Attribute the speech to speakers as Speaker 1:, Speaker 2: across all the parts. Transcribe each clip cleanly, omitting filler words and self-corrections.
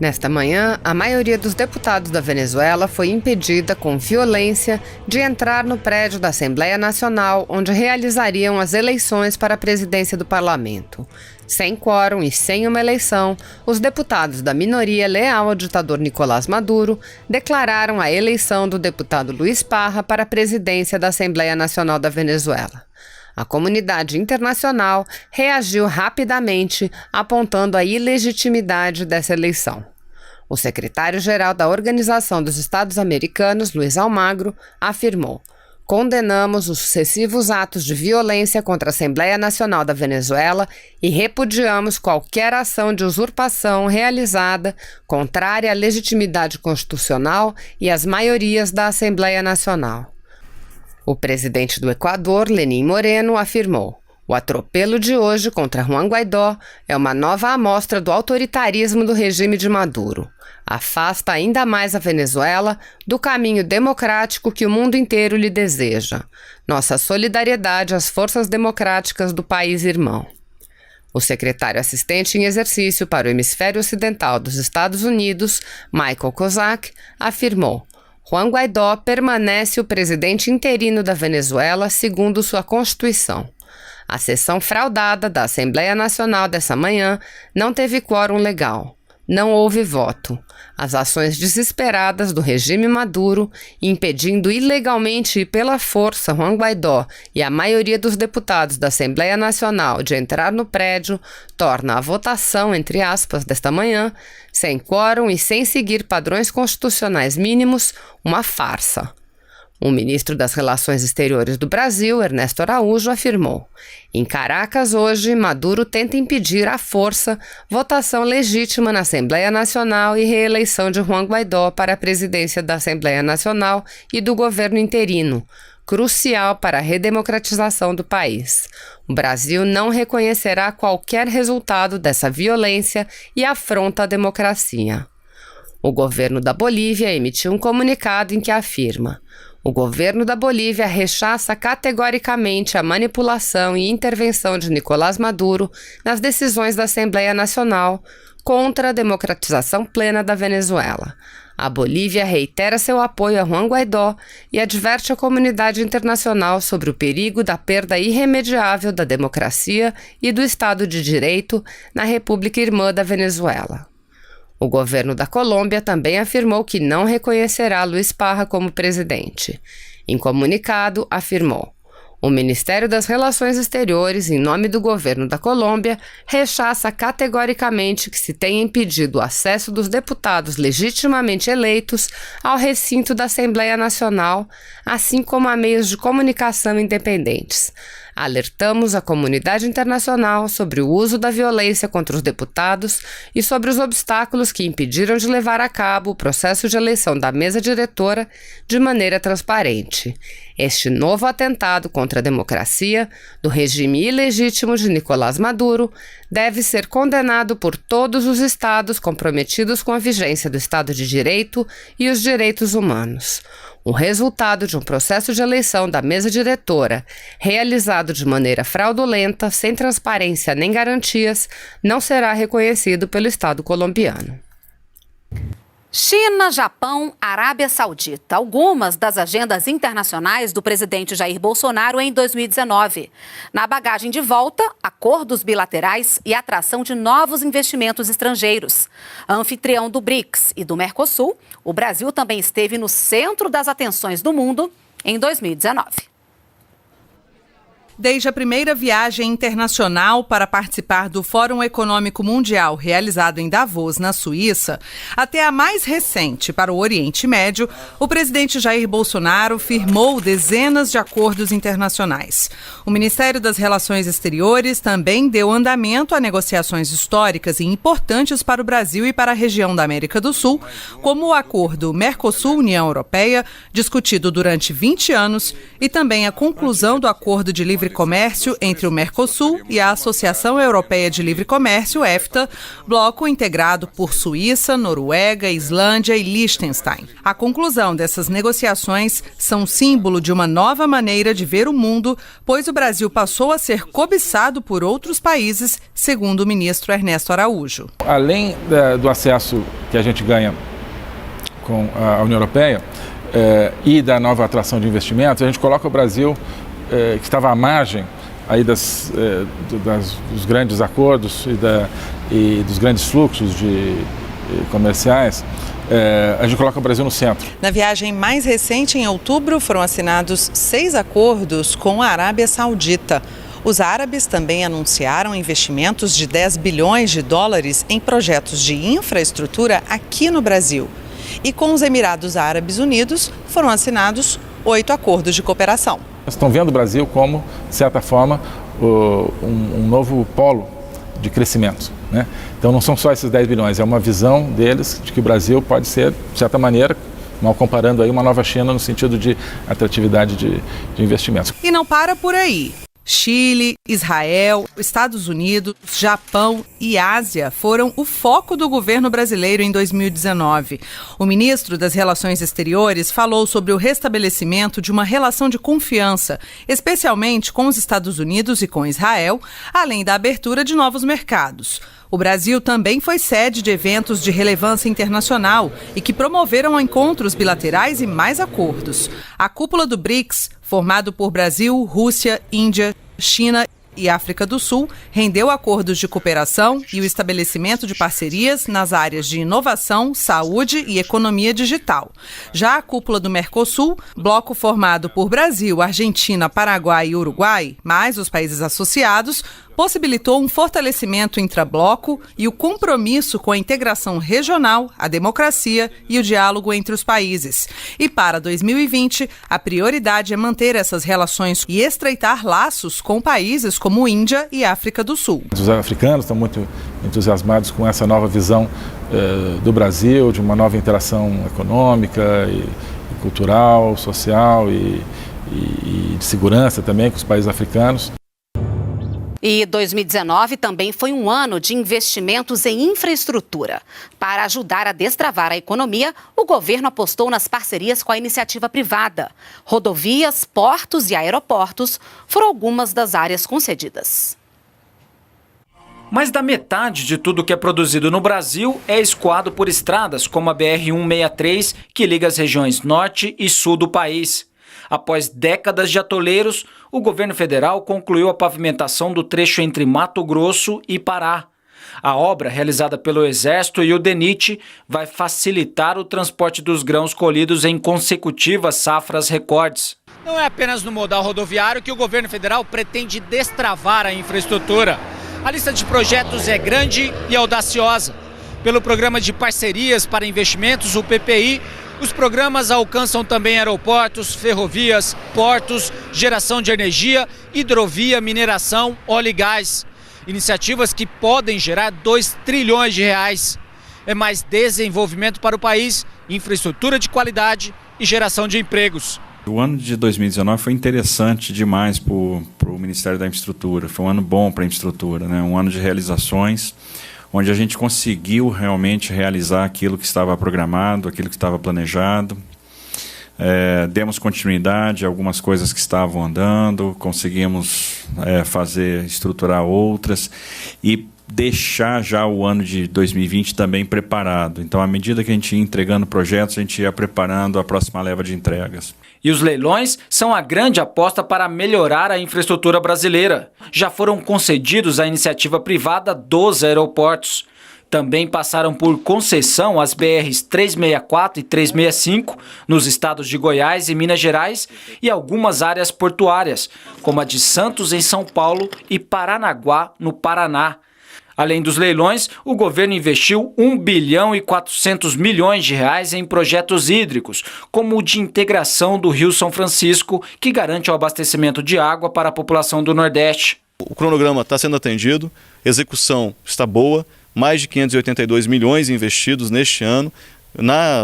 Speaker 1: Nesta manhã, a maioria dos deputados da Venezuela foi impedida com violência de entrar no prédio da Assembleia Nacional, onde realizariam as eleições para a presidência do parlamento. Sem quórum e sem uma eleição, os deputados da minoria leal ao ditador Nicolás Maduro declararam a eleição do deputado Luiz Parra para a presidência da Assembleia Nacional da Venezuela. A comunidade internacional reagiu rapidamente, apontando a ilegitimidade dessa eleição. O secretário-geral da Organização dos Estados Americanos, Luiz Almagro, afirmou: "Condenamos os sucessivos atos de violência contra a Assembleia Nacional da Venezuela e repudiamos qualquer ação de usurpação realizada contrária à legitimidade constitucional e às maiorias da Assembleia Nacional." O presidente do Equador, Lenín Moreno, afirmou: "O atropelo de hoje contra Juan Guaidó é uma nova amostra do autoritarismo do regime de Maduro. Afasta ainda mais a Venezuela do caminho democrático que o mundo inteiro lhe deseja. Nossa solidariedade às forças democráticas do país irmão." O secretário assistente em exercício para o hemisfério ocidental dos Estados Unidos, Michael Kozak, afirmou: "Juan Guaidó permanece o presidente interino da Venezuela segundo sua Constituição. A sessão fraudada da Assembleia Nacional dessa manhã não teve quórum legal. Não houve voto. As ações desesperadas do regime Maduro, impedindo ilegalmente e pela força Juan Guaidó e a maioria dos deputados da Assembleia Nacional de entrar no prédio, torna a votação, entre aspas, desta manhã, sem quórum e sem seguir padrões constitucionais mínimos, uma farsa." O ministro das Relações Exteriores do Brasil, Ernesto Araújo, afirmou: "Em Caracas, hoje, Maduro tenta impedir à força votação legítima na Assembleia Nacional e reeleição de Juan Guaidó para a presidência da Assembleia Nacional e do governo interino, crucial para a redemocratização do país. O Brasil não reconhecerá qualquer resultado dessa violência e afronta a democracia." O governo da Bolívia emitiu um comunicado em que afirma: "O governo da Bolívia rechaça categoricamente a manipulação e intervenção de Nicolás Maduro nas decisões da Assembleia Nacional contra a democratização plena da Venezuela. A Bolívia reitera seu apoio a Juan Guaidó e adverte a comunidade internacional sobre o perigo da perda irremediável da democracia e do Estado de Direito na República Irmã da Venezuela." O governo da Colômbia também afirmou que não reconhecerá Luiz Parra como presidente. Em comunicado, afirmou: "O Ministério das Relações Exteriores, em nome do governo da Colômbia, rechaça categoricamente que se tenha impedido o acesso dos deputados legitimamente eleitos ao recinto da Assembleia Nacional, assim como a meios de comunicação independentes. Alertamos a comunidade internacional sobre o uso da violência contra os deputados e sobre os obstáculos que impediram de levar a cabo o processo de eleição da mesa diretora de maneira transparente. Este novo atentado contra a democracia do regime ilegítimo de Nicolás Maduro deve ser condenado por todos os estados comprometidos com a vigência do Estado de Direito e os direitos humanos. O resultado de um processo de eleição da mesa diretora, realizado de maneira fraudulenta, sem transparência nem garantias, não será reconhecido pelo Estado colombiano."
Speaker 2: China, Japão, Arábia Saudita, algumas das agendas internacionais do presidente Jair Bolsonaro em 2019. Na bagagem de volta, acordos bilaterais e atração de novos investimentos estrangeiros. Anfitrião do BRICS e do Mercosul, o Brasil também esteve no centro das atenções do mundo em 2019.
Speaker 3: Desde a primeira viagem internacional para participar do Fórum Econômico Mundial realizado em Davos, na Suíça, até a mais recente para o Oriente Médio, o presidente Jair Bolsonaro firmou dezenas de acordos internacionais. O Ministério das Relações Exteriores também deu andamento a negociações históricas e importantes para o Brasil e para a região da América do Sul, como o acordo Mercosul-União Europeia, discutido durante 20 anos, e também a conclusão do acordo de livre comércio entre o Mercosul e a Associação Europeia de Livre Comércio, EFTA, bloco integrado por Suíça, Noruega, Islândia e Liechtenstein. A conclusão dessas negociações são símbolo de uma nova maneira de ver o mundo, pois o Brasil passou a ser cobiçado por outros países, segundo o ministro Ernesto Araújo.
Speaker 4: Além do acesso que a gente ganha com a União Europeia e da nova atração de investimentos, a gente coloca o Brasil, que estava à margem aí dos grandes acordos e dos grandes fluxos comerciais, a gente coloca o Brasil no centro.
Speaker 3: Na viagem mais recente, em outubro, foram assinados 6 acordos com a Arábia Saudita. Os árabes também anunciaram investimentos de 10 bilhões de dólares em projetos de infraestrutura aqui no Brasil. E com os Emirados Árabes Unidos foram assinados 8 acordos de cooperação.
Speaker 4: Estão vendo o Brasil como, de certa forma, um novo polo de crescimento, né? Então não são só esses 10 bilhões, é uma visão deles de que o Brasil pode ser, de certa maneira, mal comparando aí, uma nova China no sentido de atratividade de investimentos.
Speaker 3: E não para por aí. Chile, Israel, Estados Unidos, Japão e Ásia foram o foco do governo brasileiro em 2019. O ministro das Relações Exteriores falou sobre o restabelecimento de uma relação de confiança, especialmente com os Estados Unidos e com Israel, além da abertura de novos mercados. O Brasil também foi sede de eventos de relevância internacional e que promoveram encontros bilaterais e mais acordos. A cúpula do BRICS, formado por Brasil, Rússia, Índia, China e África do Sul, rendeu acordos de cooperação e o estabelecimento de parcerias nas áreas de inovação, saúde e economia digital. Já a cúpula do Mercosul, bloco formado por Brasil, Argentina, Paraguai e Uruguai, mais os países associados, possibilitou um fortalecimento intrabloco e o compromisso com a integração regional, a democracia e o diálogo entre os países. E para 2020, a prioridade é manter essas relações e estreitar laços com países como Índia e África do Sul.
Speaker 4: Os africanos estão muito entusiasmados com essa nova visão do Brasil, de uma nova interação econômica e cultural, social e de segurança também com os países africanos.
Speaker 2: E 2019 também foi um ano de investimentos em infraestrutura. Para ajudar a destravar a economia, o governo apostou nas parcerias com a iniciativa privada. Rodovias, portos e aeroportos foram algumas das áreas concedidas.
Speaker 5: Mais da metade de tudo que é produzido no Brasil é escoado por estradas como a BR-163, que liga as regiões norte e sul do país. Após décadas de atoleiros, o governo federal concluiu a pavimentação do trecho entre Mato Grosso e Pará. A obra, realizada pelo Exército e o DENIT, vai facilitar o transporte dos grãos colhidos em consecutivas safras recordes.
Speaker 6: Não é apenas no modal rodoviário que o governo federal pretende destravar a infraestrutura. A lista de projetos é grande e audaciosa. Pelo Programa de Parcerias para Investimentos, o PPI, os programas alcançam também aeroportos, ferrovias, portos, geração de energia, hidrovia, mineração, óleo e gás. Iniciativas que podem gerar 2 trilhões de reais. É mais desenvolvimento para o país, infraestrutura de qualidade e geração de empregos.
Speaker 7: O ano de 2019 foi interessante demais para o Ministério da Infraestrutura. Foi um ano bom para a infraestrutura, né? Um ano de realizações, onde a gente conseguiu realmente realizar aquilo que estava programado, aquilo que estava planejado. Demos continuidade a algumas coisas que estavam andando, conseguimos estruturar outras e deixar já o ano de 2020 também preparado. Então, à medida que a gente ia entregando projetos, a gente ia preparando a próxima leva de entregas.
Speaker 5: E os leilões são a grande aposta para melhorar a infraestrutura brasileira. Já foram concedidos à iniciativa privada 12 aeroportos. Também passaram por concessão as BRs 364 e 365 nos estados de Goiás e Minas Gerais e algumas áreas portuárias, como a de Santos em São Paulo e Paranaguá no Paraná. Além dos leilões, o governo investiu 1 bilhão e 400 milhões de reais em projetos hídricos, como o de integração do Rio São Francisco, que garante o abastecimento de água para a população do Nordeste.
Speaker 8: O cronograma está sendo atendido, execução está boa, mais de 582 milhões investidos neste ano,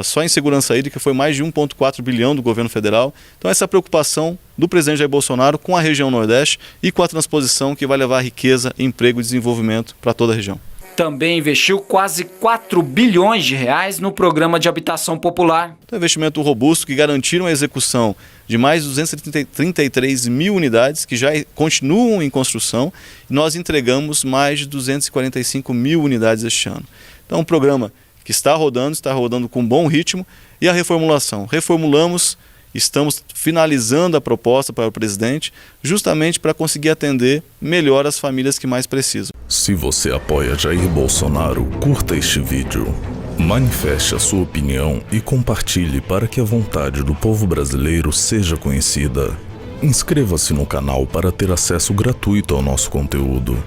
Speaker 8: Só em segurança hídrica foi mais de 1,4 bilhão do governo federal. Então essa preocupação do presidente Jair Bolsonaro com a região Nordeste e com a transposição que vai levar riqueza, emprego e desenvolvimento para toda a região.
Speaker 5: Também investiu quase 4 bilhões de reais no programa de habitação popular.
Speaker 8: Um investimento robusto que garantiram a execução de mais de 233 mil unidades que já continuam em construção e nós entregamos mais de 245 mil unidades este ano. Então um programa que está rodando com bom ritmo. E a reformulação? Reformulamos, estamos finalizando a proposta para o presidente, justamente para conseguir atender melhor as famílias que mais precisam.
Speaker 9: Se você apoia Jair Bolsonaro, curta este vídeo, manifeste a sua opinião e compartilhe para que a vontade do povo brasileiro seja conhecida. Inscreva-se no canal para ter acesso gratuito ao nosso conteúdo.